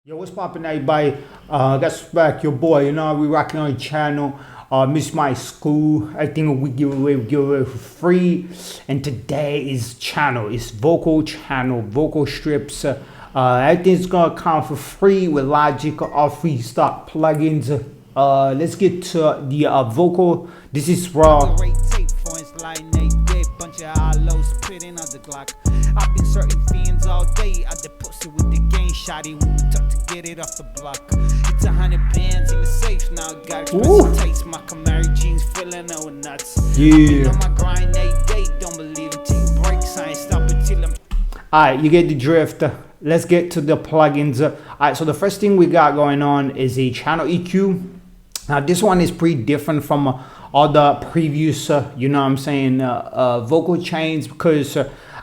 Yo, what's poppin', everybody? That's back, your boy. You know, we rocking on the channel. Miss my school. I think we give away for free. And today is channel. It's vocal channel, vocal strips. Everything's gonna come for free with Logic or free stock plugins. Let's get to the vocal. This is raw. I've been certain fiends all day. I deposit with the game shotty when we talk to get it off the block. It's 100 bands in the safe now. Got expensive taste. My Camaro jeans feeling no nuts. Yeah. On my grind every day. Don't believe in taking breaks. I ain't stopping till I'm. Alright, you get the drift. Let's get to the plugins. Alright, so the first thing we got going on is a channel EQ. Now this one is pretty different from all the previous, you know what I'm saying, vocal chains, because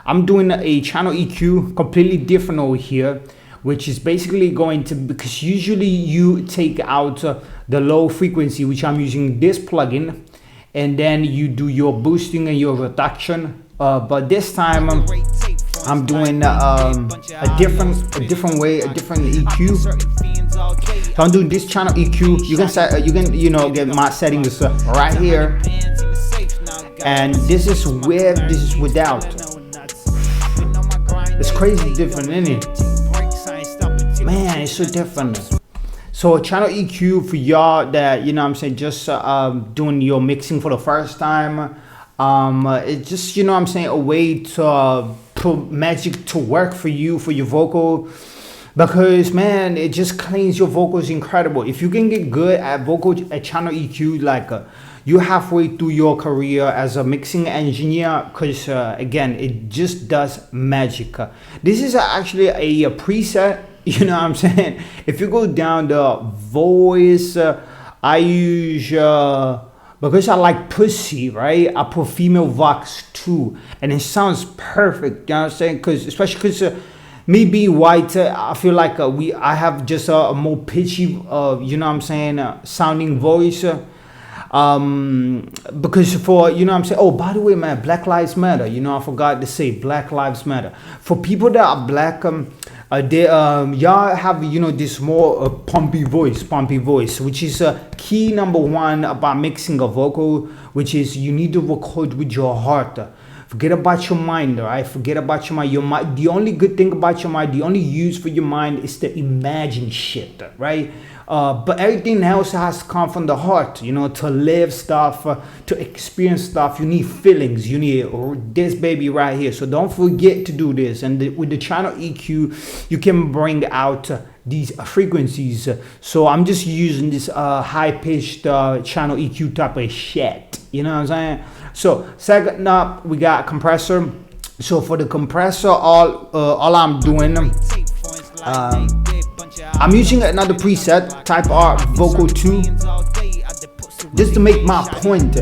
I'm doing a channel EQ completely different over here, which is basically going to, because usually you take out the low frequency, which I'm using this plugin, and then you do your boosting and your reduction. But this time I'm doing a different way, a different EQ. So I'm doing this channel EQ. You can set, you know, get my settings right here, and this is with, this is without. It's crazy different, isn't it? Man, it's so different. So channel EQ for y'all that, you know what I'm saying, just doing your mixing for the first time. It's just, you know what I'm saying, a way to put magic to work for you, for your vocal. Because man, it just cleans your vocals incredible. If you can get good at vocal channel EQ, like you're halfway through your career as a mixing engineer, because again, it just does magic. This is actually a preset, you know what I'm saying. If you go down the voice, I use because I like pussy, right? I put female vox too, and it sounds perfect, you know what I'm saying? Because especially because me being white, I feel like I have just a more pitchy, you know what I'm saying, sounding voice. Because for, you know what I'm saying, oh, by the way, man, Black Lives Matter, you know, I forgot to say Black Lives Matter. For people that are black, they y'all have, you know, this more pumpy voice, which is key number one about mixing a vocal, which is you need to record with your heart. Forget about your mind, all right? Forget about your mind. Your mind, the only good thing about your mind, the only use for your mind is to imagine shit, right? But everything else has to come from the heart, you know, to live stuff, to experience stuff. You need feelings. You need this baby right here. So don't forget to do this. And with the channel EQ, you can bring out these frequencies. So I'm just using this high-pitched channel EQ type of shit. You know what I'm saying? So second up, we got compressor. So for the compressor, all I'm doing, I'm using another preset, Type R Vocal 2, just to make my point.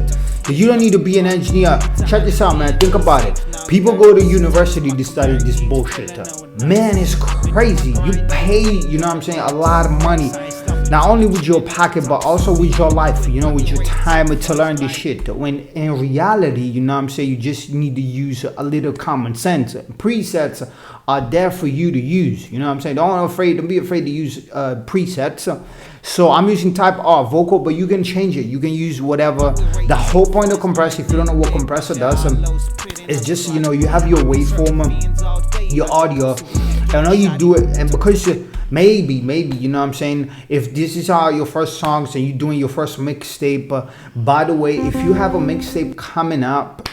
You don't need to be an engineer. Check this out, man. Think about it. People go to university to study this bullshit. Man, it's crazy. You pay, you know what I'm saying, a lot of money. Not only with your pocket, but also with your life, you know, with your time to learn this shit. When in reality, you know what I'm saying, you just need to use a little common sense. Presets are there for you to use, you know what I'm saying. Don't be afraid to use presets. So I'm using Type R Vocal, but you can change it. You can use whatever. The whole point of compressor, if you don't know what compressor does, it's just, you know, you have your waveform, your audio, and all you do it, and because maybe, you know what I'm saying, if this is your first songs and you're doing your first mixtape, by the way, if you have a mixtape coming up,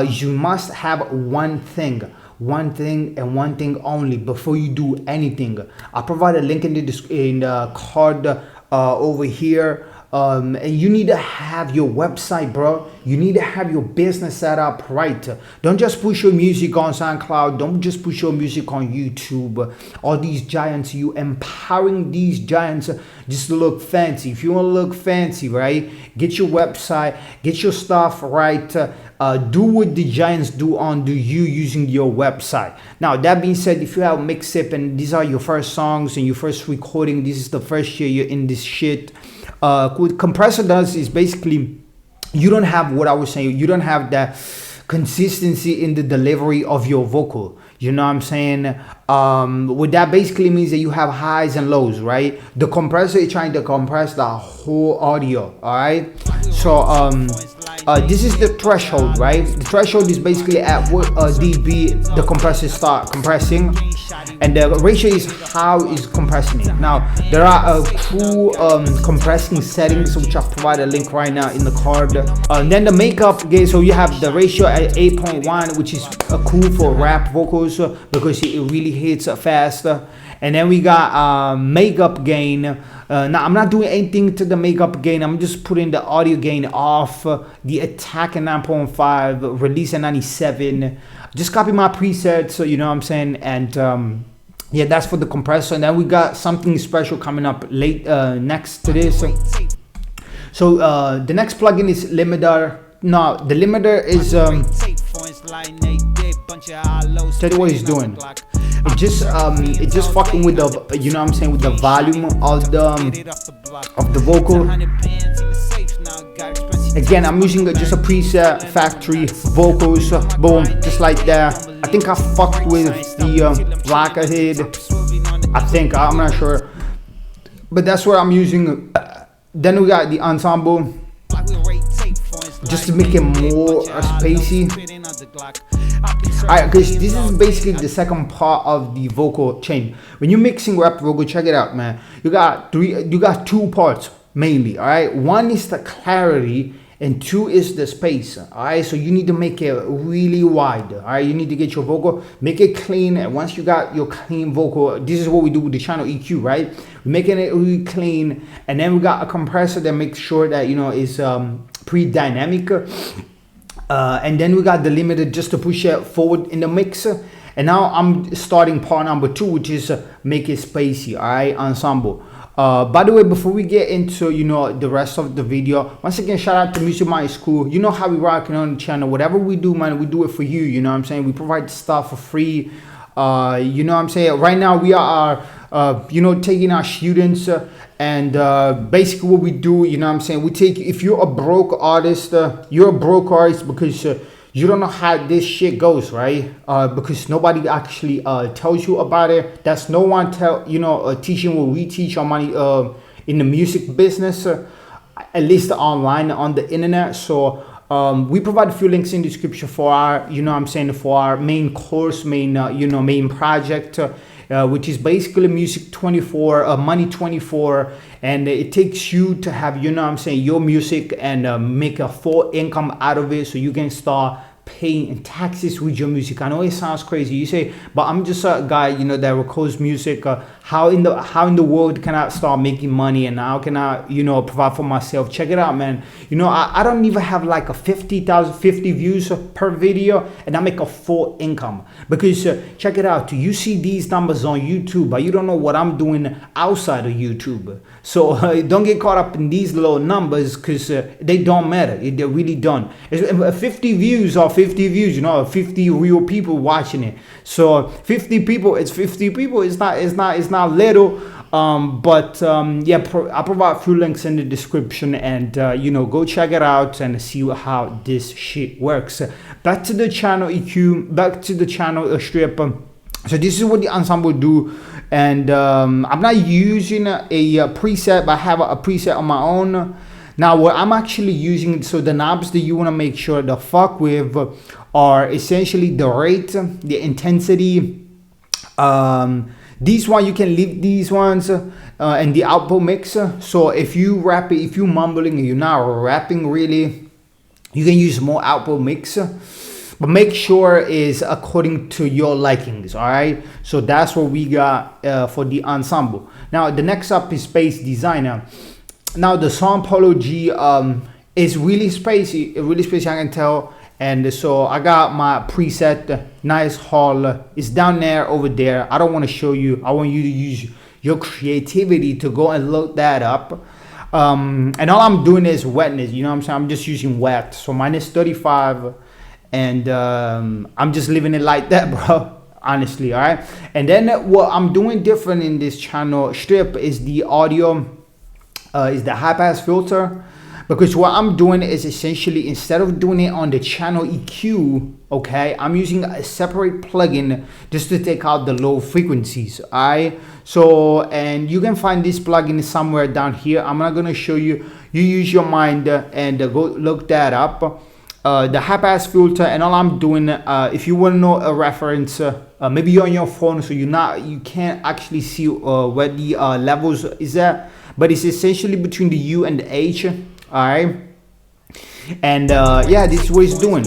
you must have one thing and one thing only before you do anything. I provide a link in the card over here. And you need to have your website, bro. You need to have your business set up right. Don't just push your music on SoundCloud. Don't just push your music on YouTube. All these giants, you empowering these giants just to look fancy. If you want to look fancy, right, get your website, get your stuff right. Do what the giants do under you using your website. Now, that being said, if you have mixtape and these are your first songs and your first recording, this is the first year you're in this shit. What compressor does is basically, you don't have what I was saying, you don't have that consistency in the delivery of your vocal. You know what I'm saying? What that basically means that you have highs and lows, right? The compressor is trying to compress the whole audio, all right? So this is the threshold, right? The threshold is basically at what dB the compressor start compressing, and the ratio is how is compressing it. Now there are cool compressing settings, which I'll provide a link right now in the card. And then the makeup gain, so you have the ratio at 8.1, which is cool for rap vocals because it really hits faster. And then we got makeup gain. Now I'm not doing anything to the makeup gain, I'm just putting the audio gain off, the attack at 9.5, release at 97. Just copy my presets, so you know what I'm saying. And yeah, that's for the compressor. And then we got something special coming up late next to this. So the next plugin is limiter. Now the limiter is tell you what he's doing. It just fucking with the, you know what I'm saying, with the volume of the vocal. Again, I'm using just a preset, factory vocals, boom, just like that. I think I fucked with the black ahead. I think, I'm not sure, but that's what I'm using. Then we got the ensemble, just to make it more spacey. Alright, because this is basically the second part of the vocal chain. When you're mixing rap vocal, check it out, man. You got two parts mainly. Alright, one is the clarity and two is the space. Alright, so you need to make it really wide. Alright, you need to get your vocal, make it clean, and once you got your clean vocal, this is what we do with the channel EQ, right? We're making it really clean, and then we got a compressor that makes sure that, you know, is pretty dynamic. And then we got the limiter just to push it forward in the mix. And now I'm starting part number 2, which is make it spacey. All right, ensemble. By the way, before we get into, you know, the rest of the video, once again, shout out to Music Mind School. You know how we rocking on the channel. Whatever we do, man, we do it for you. You know what I'm saying? We provide stuff for free. You know what I'm saying? Right now we are you know, taking our students and basically what we do, you know what I'm saying, we take, if you're a broke artist, you're a broke artist because you don't know how this shit goes, right? Because nobody actually tells you about it. That's no one teaching what we teach on money in the music business, at least online on the internet. So we provide a few links in the description for our, you know what I'm saying, for our main course, main main project, which is basically Music 24, Money 24, and it takes you to have, you know what I'm saying, your music and make a full income out of it, so you can start paying taxes with your music. I know it sounds crazy. You say, but I'm just a guy, you know, that records music. How in the world can I start making money, and how can I, you know, provide for myself? Check it out, man. You know, I don't even have like a 50 views per video, and I make a full income because check it out. You see these numbers on YouTube, but you don't know what I'm doing outside of YouTube. So don't get caught up in these little numbers because they don't matter. They really don't. 50 views or 50 views, you know, 50 real people watching it. So 50 people, it's 50 people. It's not little. Yeah, I provide a few links in the description, and you know, go check it out and see how this shit works. Back to the channel EQ, back to the channel strip. So this is what the ensemble do, and I'm not using a preset, but I have a preset on my own. Now what I'm actually using, so the knobs that you want to make sure to fuck with are essentially the rate, the intensity. These one you can leave these ones, and the output mix. So if you rap it, if you mumbling and you're not rapping really, you can use more output mix. But make sure is according to your likings. All right, so that's what we got for the ensemble. Now the next up is Space Designer. Now the Sound POLO G is really spacey, I can tell. And so I got my preset, nice haul. It's down there, over there. I don't want to show you. I want you to use your creativity to go and look that up. And all I'm doing is wetness. You know what I'm saying? I'm just using wet. So minus 35. And I'm just leaving it like that, bro. Honestly, all right. And then what I'm doing different in this channel strip is the audio, is the HPass filter. because what I'm doing is essentially, instead of doing it on the channel EQ, okay, I'm using a separate plugin just to take out the low frequencies. Alright, so, and you can find this plugin somewhere down here. I'm not gonna show you. You use your mind and go look that up. The HPass filter, and all I'm doing, if you want to know a reference, maybe you're on your phone, so you can't actually see where the levels is at, but it's essentially between the U and the H. All right, and yeah, this is what it's doing.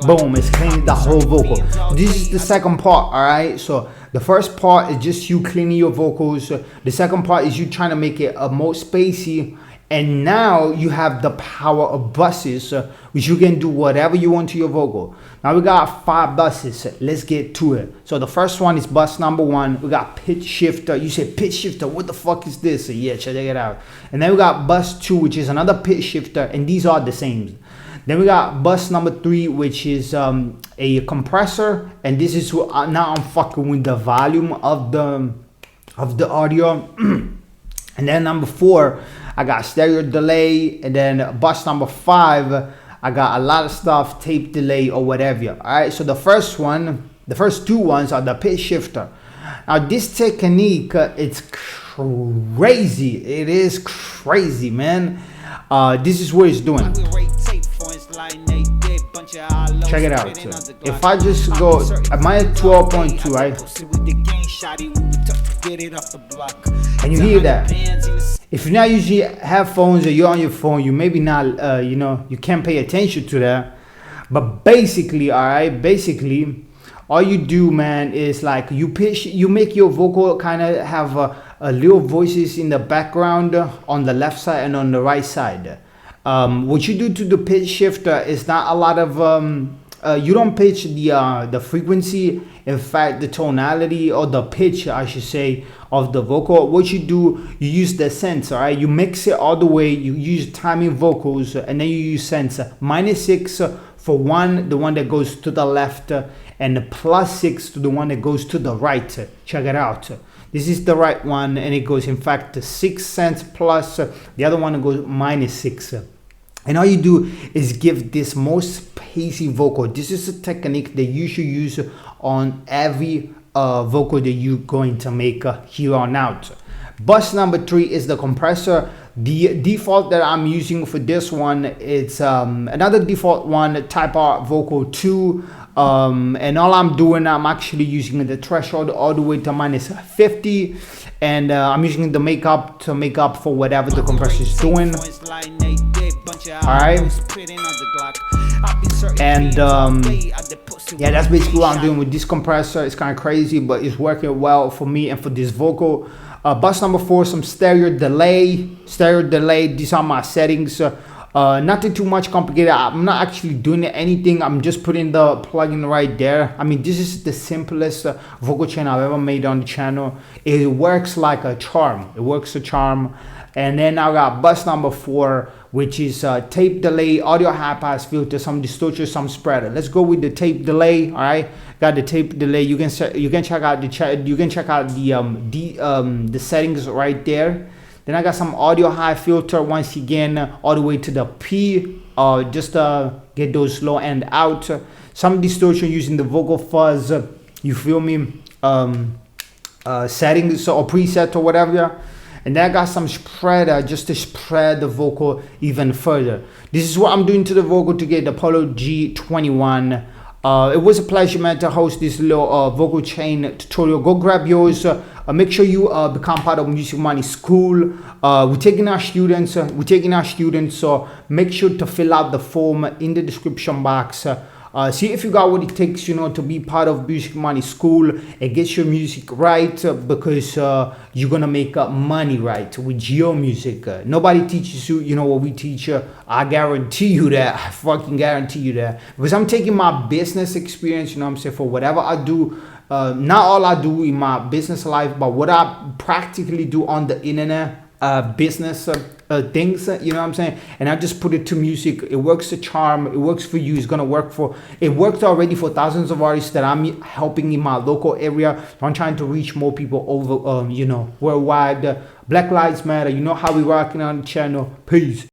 Boom, it's cleaning the whole vocal. This is the second part. All right, so the first part is just you cleaning your vocals. The second part is you trying to make it more spacey. And now you have the power of buses, which you can do whatever you want to your vocal. Now we got 5 buses. Let's get to it. So the first one is bus number 1. We got pitch shifter. You say pitch shifter, what the fuck is this? Yeah, check it out. And then we got bus 2, which is another pitch shifter, and these are the same. Then we got bus number 3, which is a compressor, and this is now I'm fucking with the volume of the audio. And then number 4, I got stereo delay, and then bus number 5, I got a lot of stuff, tape delay or whatever. All right, so the first 2 ones are the pitch shifter. Now this technique, it's crazy. It is crazy, man. This is what it's doing. Check it out. If I just go, am I at 12.2, right? And you hear that. If you're not using headphones or you're on your phone, you maybe not, you know, you can't pay attention to that. But basically, all right, all you do, man, is like you make your vocal kind of have a little voices in the background on the left side and on the right side. What you do to the pitch shifter is not a lot of you don't pitch the frequency. In fact, the tonality or the pitch, I should say, of the vocal. What you do, you use the sense. All right, you mix it all the way. You use timing vocals, and then you use sense. -6 for the one that goes to the left, and +6 to the one that goes to the right. Check it out. This is the right one, and it goes, in fact, to 6 cents plus. The other one goes -6. And all you do is give this most spacey vocal. This is a technique that you should use on every vocal that you're going to make here on out. Bus number 3 is the compressor. The default that I'm using for this one, it's another default one, Type R Vocal 2. And all I'm doing, I'm actually using the threshold all the way to -50, and I'm using the makeup to make up for whatever the compressor is doing. Alright, and yeah, that's basically what I'm doing with this compressor. It's kind of crazy, but it's working well for me and for this vocal. Bus number 4, some stereo delay. These are my settings. Nothing too much complicated. I'm not actually doing anything. I'm just putting the plugin right there. I mean, this is the simplest vocal chain I've ever made on the channel. It works like a charm. And then I got bus number 4, which is tape delay, audio HPass filter, some distortion, some spreader. Let's go with the tape delay. All right, got the tape delay. You can check out the settings right there. Then I got some audio high filter once again, all the way to the P, just get those low end out. Some distortion using the vocal fuzz, you feel me? Settings or preset or whatever. And then I got some spreader just to spread the vocal even further. This is what I'm doing to the vocal to get the POLO G21. It was a pleasure, man, to host this little vocal chain tutorial. Go grab yours. Make sure you become part of Music Money School. We're taking our students. So make sure to fill out the form in the description box. See if you got what it takes, you know, to be part of Music Money School and get your music right, because you're gonna make money right with your music. Nobody teaches you, you know, what we teach. I guarantee you that. I fucking guarantee you that, because I'm taking my business experience, you know what I'm saying, for whatever I do. Not all I do in my business life, but what I practically do on the internet business. things, you know what I'm saying? And I just put it to music. It works to charm. It works for you. It's gonna work for. It worked already for thousands of artists that I'm helping in my local area. So I'm trying to reach more people over, you know, worldwide. Black Lives Matter. You know how we rocking on the channel. Peace.